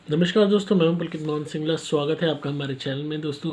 नमस्कार दोस्तों, मैं हूं पुलकित मोहन सिंगला। स्वागत है आपका हमारे चैनल में। दोस्तों,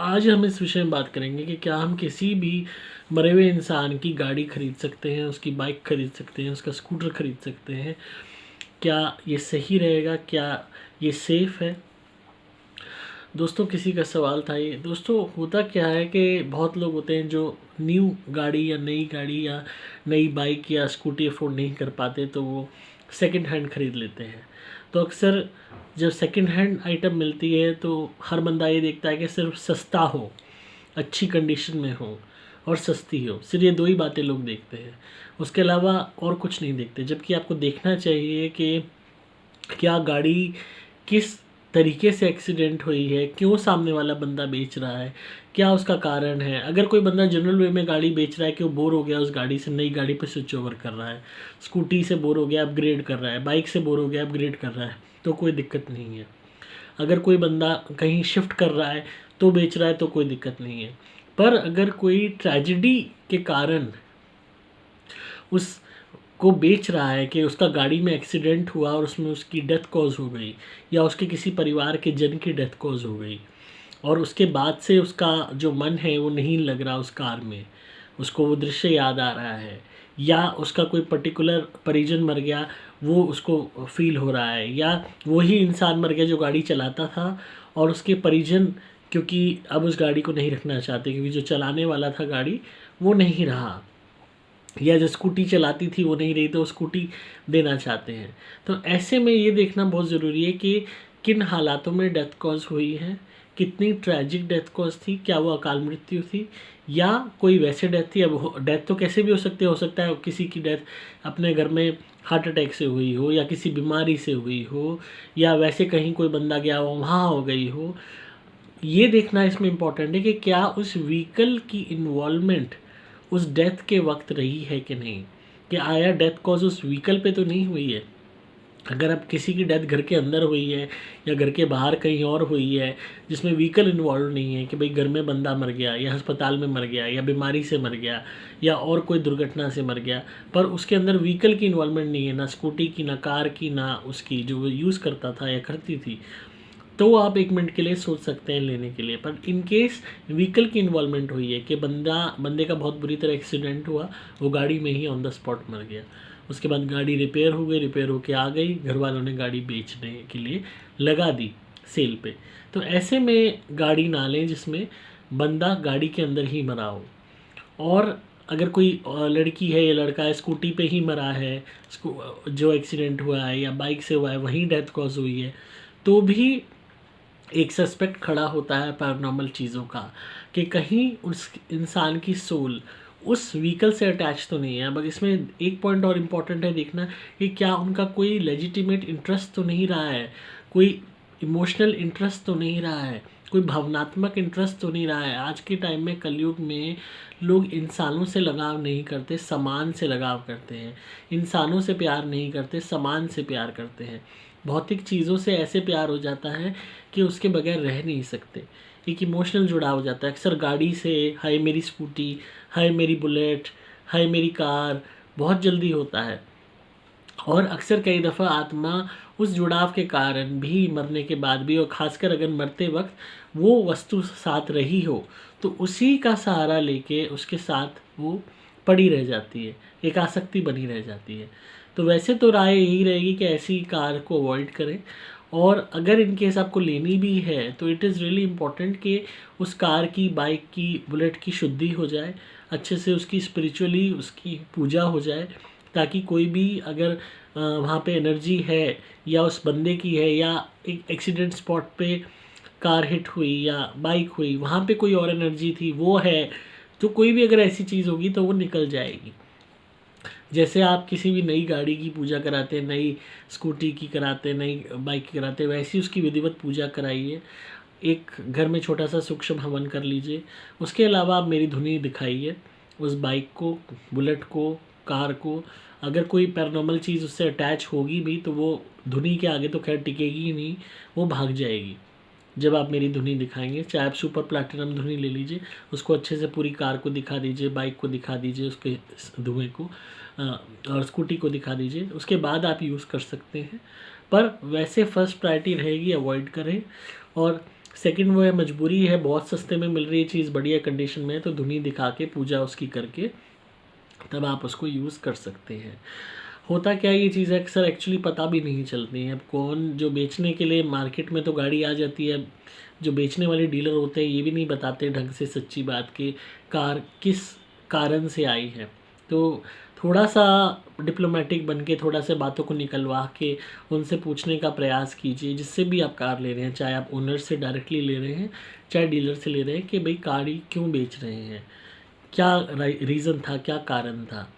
आज हम इस विषय में बात करेंगे कि क्या हम किसी भी मरे हुए इंसान की गाड़ी खरीद सकते हैं, उसकी बाइक खरीद सकते हैं, उसका स्कूटर खरीद सकते हैं। क्या ये सही रहेगा? क्या ये सेफ़ है? दोस्तों, किसी का सवाल था ये। दोस्तों, होता क्या है कि बहुत लोग होते हैं जो न्यू गाड़ी या नई गाड़ी या नई बाइक या स्कूटी अफोर्ड नहीं कर पाते, तो वो सेकंड हैंड खरीद लेते हैं। तो अक्सर जब सेकंड हैंड आइटम मिलती है तो हर बंदा ये देखता है कि सिर्फ सस्ता हो, अच्छी कंडीशन में हो और सस्ती हो। सिर्फ ये दो ही बातें लोग देखते हैं, उसके अलावा और कुछ नहीं देखते। जबकि आपको देखना चाहिए कि क्या गाड़ी किस तरीके से एक्सीडेंट हुई है, क्यों सामने वाला बंदा बेच रहा है, क्या उसका कारण है। अगर कोई बंदा जनरल वे में गाड़ी बेच रहा है कि वो बोर हो गया उस गाड़ी से, नई गाड़ी पे स्विच ओवर कर रहा है, स्कूटी से बोर हो गया अपग्रेड कर रहा है, बाइक से बोर हो गया अपग्रेड कर रहा है, तो कोई दिक्कत नहीं है। अगर कोई बंदा कहीं शिफ्ट कर रहा है तो बेच रहा है तो कोई दिक्कत नहीं है। पर अगर कोई ट्रेजिडी के कारण उस को बेच रहा है कि उसका गाड़ी में एक्सीडेंट हुआ और उसमें उसकी डेथ कॉज हो गई, या उसके किसी परिवार के जन की डेथ कॉज हो गई, और उसके बाद से उसका जो मन है वो नहीं लग रहा उस कार में, उसको वो दृश्य याद आ रहा है, या उसका कोई पर्टिकुलर परिजन मर गया वो उसको फील हो रहा है, या वही इंसान मर गया जो गाड़ी चलाता था और उसके परिजन क्योंकि अब उस गाड़ी को नहीं रखना चाहते क्योंकि जो चलाने वाला था गाड़ी वो नहीं रहा, या जो स्कूटी चलाती थी वो नहीं रही तो स्कूटी देना चाहते हैं। तो ऐसे में ये देखना बहुत ज़रूरी है कि किन हालातों में डेथ कॉज हुई है, कितनी ट्रैजिक डेथ कॉज थी, क्या वो अकाल मृत्यु थी या कोई वैसे डेथ थी। अब डेथ तो कैसे भी हो सकता है किसी की डेथ अपने घर में हार्ट अटैक से हुई हो, या किसी बीमारी से हुई हो, या वैसे कहीं कोई बंदा गया हो वहाँ हो गई हो। ये देखना इसमें इम्पॉर्टेंट है कि क्या उस व्हीकल की इन्वॉल्वमेंट उस डेथ के वक्त रही है कि नहीं, कि आया डेथ कॉज उस व्हीकल पे तो नहीं हुई है। अगर अब किसी की डेथ घर के अंदर हुई है या घर के बाहर कहीं और हुई है जिसमें व्हीकल इन्वॉल्व नहीं है, कि भाई घर में बंदा मर गया या अस्पताल में मर गया या बीमारी से मर गया या और कोई दुर्घटना से मर गया, पर उसके अंदर व्हीकल की इन्वॉल्वमेंट नहीं है, ना स्कूटी की, ना कार की, ना उसकी जो वो यूज़ करता था या करती थी, तो आप एक मिनट के लिए सोच सकते हैं लेने के लिए। पर इन केस व्हीकल की इन्वॉल्वमेंट हुई है कि बंदे का बहुत बुरी तरह एक्सीडेंट हुआ, वो गाड़ी में ही ऑन द स्पॉट मर गया, उसके बाद गाड़ी रिपेयर हो गई, रिपेयर होके आ गई, घर वालों ने गाड़ी बेचने के लिए लगा दी सेल पे, तो ऐसे में गाड़ी ना लें जिसमें बंदा गाड़ी के अंदर ही मरा हो। और अगर कोई लड़की है या लड़का है स्कूटी पे ही मरा है, जो एक्सीडेंट हुआ है या बाइक से हुआ है वहीं डेथ कॉज हुई है, तो भी एक सस्पेक्ट खड़ा होता है पैरानॉर्मल चीज़ों का, कि कहीं उस इंसान की सोल उस व्हीकल से अटैच तो नहीं है। अब इसमें एक पॉइंट और इम्पॉर्टेंट है देखना कि क्या उनका कोई लेजिटिमेट इंटरेस्ट तो नहीं रहा है, कोई इमोशनल इंटरेस्ट तो नहीं रहा है, कोई भावनात्मक इंटरेस्ट तो नहीं रहा है। आज के टाइम में, कलयुग में, लोग इंसानों से लगाव नहीं करते, सामान से लगाव करते हैं। इंसानों से प्यार नहीं करते, सामान से प्यार करते हैं। भौतिक चीज़ों से ऐसे प्यार हो जाता है कि उसके बगैर रह नहीं सकते। एक इमोशनल जुड़ाव हो जाता है। अक्सर गाड़ी से हाय मेरी स्कूटी, हाय मेरी बुलेट, हाय मेरी कार बहुत जल्दी होता है, और अक्सर कई दफ़ा आत्मा उस जुड़ाव के कारण भी मरने के बाद भी, और ख़ासकर अगर मरते वक्त वो वस्तु साथ रही हो, तो उसी का सहारा लेके उसके साथ वो पड़ी रह जाती है, एक आसक्ति बनी रह जाती है। तो वैसे तो राय यही रहेगी कि ऐसी कार को अवॉइड करें, और अगर इन केस आपको लेनी भी है तो इट इज़ रियली इम्पॉर्टेंट कि उस कार की, बाइक की, बुलेट की शुद्धि हो जाए, अच्छे से उसकी स्पिरिचुअली उसकी पूजा हो जाए, ताकि कोई भी अगर वहाँ पे एनर्जी है या उस बंदे की है, या एक एक्सीडेंट स्पॉट पे कार हिट हुई या बाइक हुई वहाँ पे कोई और एनर्जी थी वो है, तो कोई भी अगर ऐसी चीज़ होगी तो वो निकल जाएगी। जैसे आप किसी भी नई गाड़ी की पूजा कराते हैं, नई स्कूटी की कराते हैं, नई बाइक की कराते हैं, वैसी उसकी विधिवत पूजा कराइए। एक घर में छोटा सा सूक्ष्म हवन कर लीजिए। उसके अलावा आप मेरी धुनी दिखाइए उस बाइक को, बुलेट को, कार को। अगर कोई पैरानॉर्मल चीज़ उससे अटैच होगी भी तो वो धुनी के आगे तो खैर टिकेगी ही नहीं, वो भाग जाएगी। जब आप मेरी धुनी दिखाएंगे, चाहे आप सुपर प्लैटिनम धुनी ले लीजिए, उसको अच्छे से पूरी कार को दिखा दीजिए, बाइक को दिखा दीजिए, उसके धुएँ को और स्कूटी को दिखा दीजिए, उसके बाद आप यूज़ कर सकते हैं। पर वैसे फर्स्ट प्रायोरिटी रहेगी अवॉइड करें। और सेकंड वो है मजबूरी है, बहुत सस्ते में मिल रही है चीज़, बढ़िया कंडीशन में है, तो धुनी दिखा के पूजा उसकी करके तब आप उसको यूज़ कर सकते हैं। होता क्या है, ये चीज़ अक्सर एक्चुअली पता भी नहीं चलती है। अब कौन जो बेचने के लिए मार्केट में तो गाड़ी आ जाती है, जो बेचने वाले डीलर होते हैं ये भी नहीं बताते ढंग से सच्ची बात कि कार किस कारण से आई है। तो थोड़ा सा डिप्लोमेटिक बन के, थोड़ा सा बातों को निकलवा के उनसे पूछने का प्रयास कीजिए, जिससे भी आप कार ले रहे हैं, चाहे आप ओनर से डायरेक्टली ले रहे हैं, चाहे डीलर से ले रहे हैं, कि भाई कार क्यों बेच रहे हैं, क्या रीज़न था, क्या कारण था।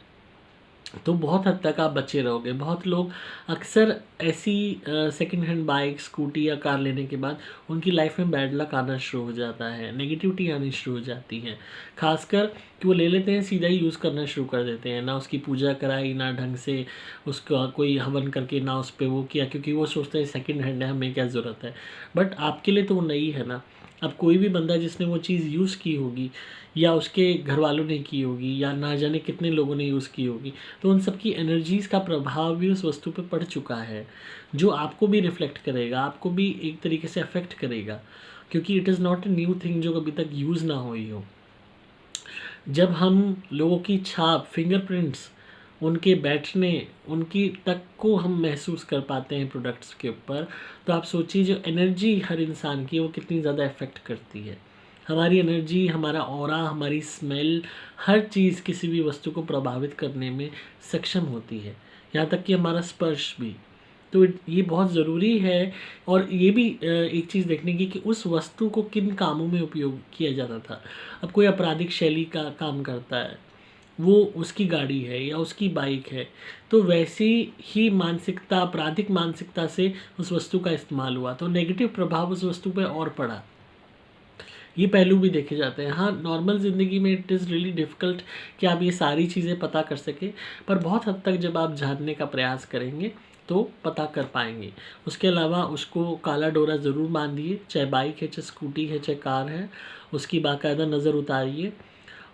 तो बहुत हद तक आप बचे रहोगे। बहुत लोग अक्सर ऐसी सेकंड हैंड बाइक, स्कूटी या कार लेने के बाद उनकी लाइफ में बैड लक आना शुरू हो जाता है, नेगेटिविटी आनी शुरू हो जाती है। खासकर कि वो ले लेते हैं, सीधा ही यूज़ करना शुरू कर देते हैं, ना उसकी पूजा कराई, ना ढंग से उसका कोई हवन करके, ना उस पर वो किया, क्योंकि वो सोचते हैं सेकंड हैंड है, हमें क्या ज़रूरत है। बट आपके लिए तो वो नई है ना। अब कोई भी बंदा जिसने वो चीज़ यूज़ की होगी, या उसके घर वालों ने की होगी, या ना जाने कितने लोगों ने यूज़ की होगी, तो उन सब की एनर्जीज़ का प्रभाव भी उस वस्तु पे पड़ चुका है, जो आपको भी रिफ्लेक्ट करेगा, आपको भी एक तरीके से अफेक्ट करेगा, क्योंकि it is not a new thing जो कभी तक यूज़ ना हुई हो। जब हम लोगों की छाप, फिंगरप्रिंट्स, उनके बैठने, उनकी तक को हम महसूस कर पाते हैं प्रोडक्ट्स के ऊपर, तो आप सोचिए जो एनर्जी हर इंसान की है वो कितनी ज़्यादा इफ़ेक्ट करती है। हमारी एनर्जी, हमारा ऑरा, हमारी स्मेल, हर चीज़ किसी भी वस्तु को प्रभावित करने में सक्षम होती है, यहाँ तक कि हमारा स्पर्श भी। तो ये बहुत ज़रूरी है। और ये भी एक चीज़ देखने की कि उस वस्तु को किन कामों में उपयोग किया जाता था। अब कोई आपराधिक शैली का काम करता है, वो उसकी गाड़ी है या उसकी बाइक है, तो वैसी ही मानसिकता, आपराधिक मानसिकता से उस वस्तु का इस्तेमाल हुआ, तो नेगेटिव प्रभाव उस वस्तु पे और पड़ा। ये पहलू भी देखे जाते हैं। हाँ, नॉर्मल ज़िंदगी में इट इज़ रियली डिफ़िकल्ट कि आप ये सारी चीज़ें पता कर सकें, पर बहुत हद तक जब आप जानने का प्रयास करेंगे तो पता कर पाएंगे। उसके अलावा उसको काला डोरा ज़रूर बांधिए, चाहे बाइक है, चाहे स्कूटी है, चाहे कार है, उसकी बाकायदा नज़र उतारिए।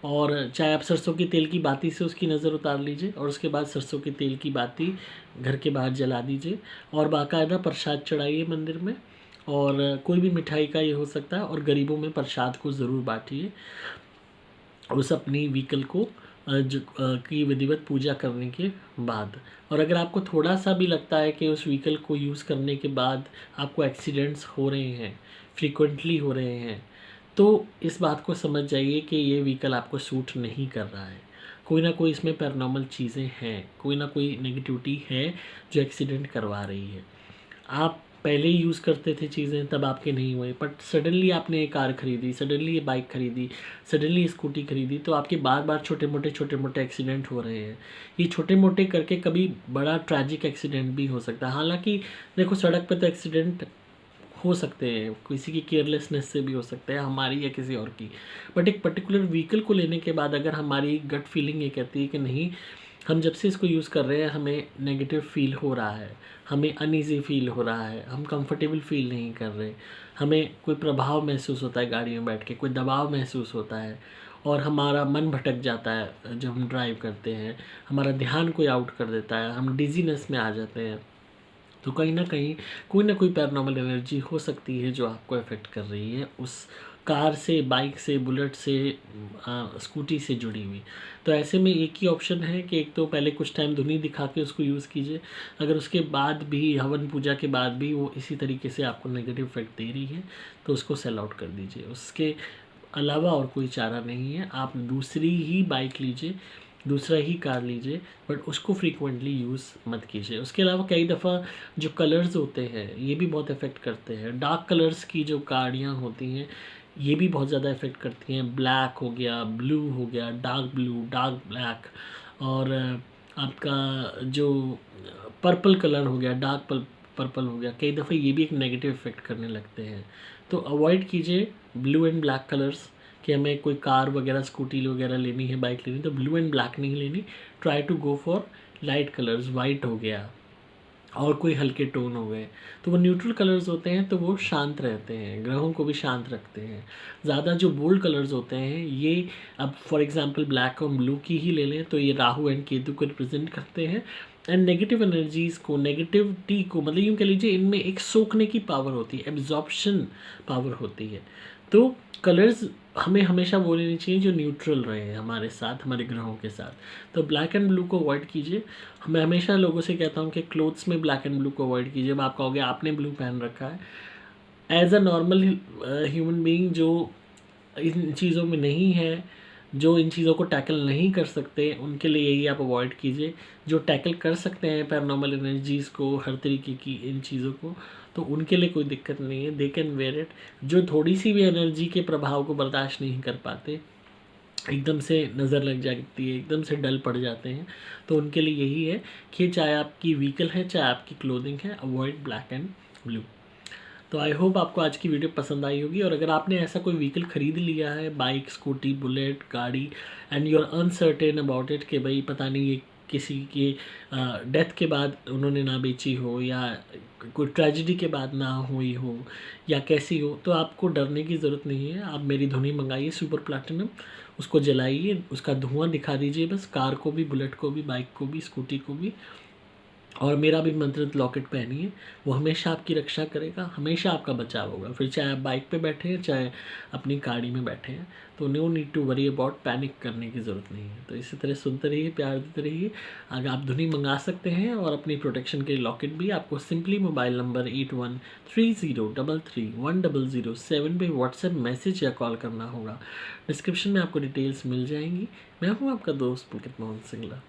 और चाहे आप सरसों के तेल की बाती से उसकी नज़र उतार लीजिए, और उसके बाद सरसों के तेल की बाती घर के बाहर जला दीजिए, और बाकायदा प्रसाद चढ़ाइए मंदिर में। और कोई भी मिठाई का ये हो सकता है, और गरीबों में प्रसाद को ज़रूर बांटिए उस अपनी व्हीकल को की विधिवत पूजा करने के बाद। और अगर आपको थोड़ा सा भी लगता है कि उस व्हीकल को यूज़ करने के बाद आपको एक्सीडेंट्स हो रहे हैं, फ्रीक्वेंटली हो रहे हैं, तो इस बात को समझ जाइए कि ये व्हीकल आपको सूट नहीं कर रहा है। कोई ना कोई इसमें पैरानॉर्मल चीज़ें हैं, कोई ना कोई नेगेटिविटी है जो एक्सीडेंट करवा रही है। आप पहले ही यूज़ करते थे चीज़ें, तब आपके नहीं हुए, बट सडनली आपने ये कार खरीदी, सडनली ये बाइक खरीदी, सडनली ये स्कूटी खरीदी, तो आपके बार बार छोटे मोटे एक्सीडेंट हो रहे हैं। ये छोटे मोटे करके कभी बड़ा ट्रैजिक एक्सीडेंट भी हो सकता है। हालांकि देखो, सड़क पे तो एक्सीडेंट हो सकते हैं, किसी की केयरलेसनेस से भी हो सकते हैं, हमारी या किसी और की। बट एक पर्टिकुलर व्हीकल को लेने के बाद अगर हमारी गट फीलिंग ये कहती है कि नहीं, हम जब से इसको यूज़ कर रहे हैं हमें नेगेटिव फील हो रहा है, हमें अनईज़ी फील हो रहा है, हम कंफर्टेबल फील नहीं कर रहे, हमें कोई प्रभाव महसूस होता है गाड़ी में बैठ के, कोई दबाव महसूस होता है, और हमारा मन भटक जाता है जब हम ड्राइव करते हैं, हमारा ध्यान कोई आउट कर देता है, हम डिजीनेस में आ जाते हैं, तो कहीं ना कहीं कोई ना कोई पैरानॉर्मल एनर्जी हो सकती है जो आपको अफेक्ट कर रही है उस कार से, बाइक से, बुलेट से, स्कूटी से जुड़ी हुई। तो ऐसे में एक ही ऑप्शन है कि एक तो पहले कुछ टाइम धुनी दिखा के उसको यूज़ कीजिए। अगर उसके बाद भी, हवन पूजा के बाद भी वो इसी तरीके से आपको नेगेटिव इफेक्ट दे रही है, तो उसको सेल आउट कर दीजिए। उसके अलावा और कोई चारा नहीं है। आप दूसरी ही बाइक लीजिए, दूसरा ही कार लीजिए, बट उसको फ्रीक्वेंटली यूज़ मत कीजिए। उसके अलावा कई दफ़ा जो कलर्स होते हैं ये भी बहुत इफ़ेक्ट करते हैं। डार्क कलर्स की जो गाड़ियाँ होती हैं ये भी बहुत ज़्यादा इफ़ेक्ट करती हैं। ब्लैक हो गया, ब्लू हो गया, डार्क ब्लू, डार्क ब्लैक, और आपका जो पर्पल कलर हो गया, डार्क पर्पल हो गया, कई दफ़े ये भी एक नेगेटिव इफ़ेक्ट करने लगते हैं। तो अवॉइड कीजिए ब्लू एंड ब्लैक कलर्स, कि हमें कोई कार वगैरह, स्कूटी वगैरह लेनी है, बाइक लेनी है, तो ब्लू एंड ब्लैक नहीं लेनी। Try to go for light colours, white हो गया, और कोई हल्के टोन हो गए, तो वो न्यूट्रल कलर्स होते हैं, तो वो शांत रहते हैं, ग्रहों को भी शांत रखते हैं। ज़्यादा जो बोल्ड कलर्स होते हैं ये, अब फॉर एग्जांपल ब्लैक और ब्लू की ही ले लें तो ये राहु एंड केतु को रिप्रेजेंट करते हैं। एंड नेगेटिव एनर्जीज़ को, नेगेटिविटी को, मतलब यूँ कह लीजिए इनमें एक सोखने की पावर होती है, एब्जॉर्प्शन पावर होती है। तो कलर्स हमें हमेशा वो लेनी चाहिए जो न्यूट्रल रहे हमारे साथ, हमारे ग्रहों के साथ। तो ब्लैक एंड ब्लू को अवॉइड कीजिए। मैं हमेशा लोगों से कहता हूँ कि क्लोथ्स में ब्लैक एंड ब्लू को अवॉइड कीजिए। अब आप कहोगे आपने ब्लू पहन रखा है, as a normal human being जो इन चीज़ों में नहीं है, जो इन चीज़ों को टैकल नहीं कर सकते, उनके लिए यही आप अवॉइड कीजिए। जो टैकल कर सकते हैं पैरानॉर्मल एनर्जीज़ को, हर तरीके की इन चीज़ों को, तो उनके लिए कोई दिक्कत नहीं है, दे कैन वेयर इट। जो थोड़ी सी भी एनर्जी के प्रभाव को बर्दाश्त नहीं कर पाते, एकदम से नज़र लग जाती है, एकदम से डल पड़ जाते हैं, तो उनके लिए यही है कि चाहे आपकी व्हीकल है, चाहे आपकी क्लोथिंग है, अवॉइड ब्लैक एंड ब्लू। तो आई होप आपको आज की वीडियो पसंद आई होगी। और अगर आपने ऐसा कोई व्हीकल ख़रीद लिया है, बाइक, स्कूटी, बुलेट, गाड़ी, and you are uncertain about it कि भाई पता नहीं ये किसी की डेथ के बाद उन्होंने ना बेची हो, या कोई ट्रेजिडी के बाद ना हुई हो, या कैसी हो, तो आपको डरने की ज़रूरत नहीं है। आप मेरी धुनी मंगाइए सुपर प्लैटिनम, उसको जलाइए, उसका धुआं दिखा दीजिए बस, कार को भी, बुलेट को भी, बाइक को भी, स्कूटी को भी, और मेरा भी मंत्रित लॉकेट पहनिए। वो हमेशा आपकी रक्षा करेगा, हमेशा आपका बचाव होगा। फिर चाहे आप बाइक पे बैठे हैं, चाहे अपनी गाड़ी में बैठे हैं, तो no need to worry about, panic करने की ज़रूरत नहीं है। तो इसी तरह सुनते रहिए, प्यार देते रहिए। अगर आप धुनी मंगा सकते हैं और अपनी प्रोटेक्शन के लॉकेट भी, आपको सिंपली मोबाइल नंबर 8130331007 पे व्हाट्सएप मैसेज या कॉल करना होगा। डिस्क्रिप्शन में आपको डिटेल्स मिल जाएंगी। मैं हूँ आपका दोस्त पुलकित मोहन सिंगला।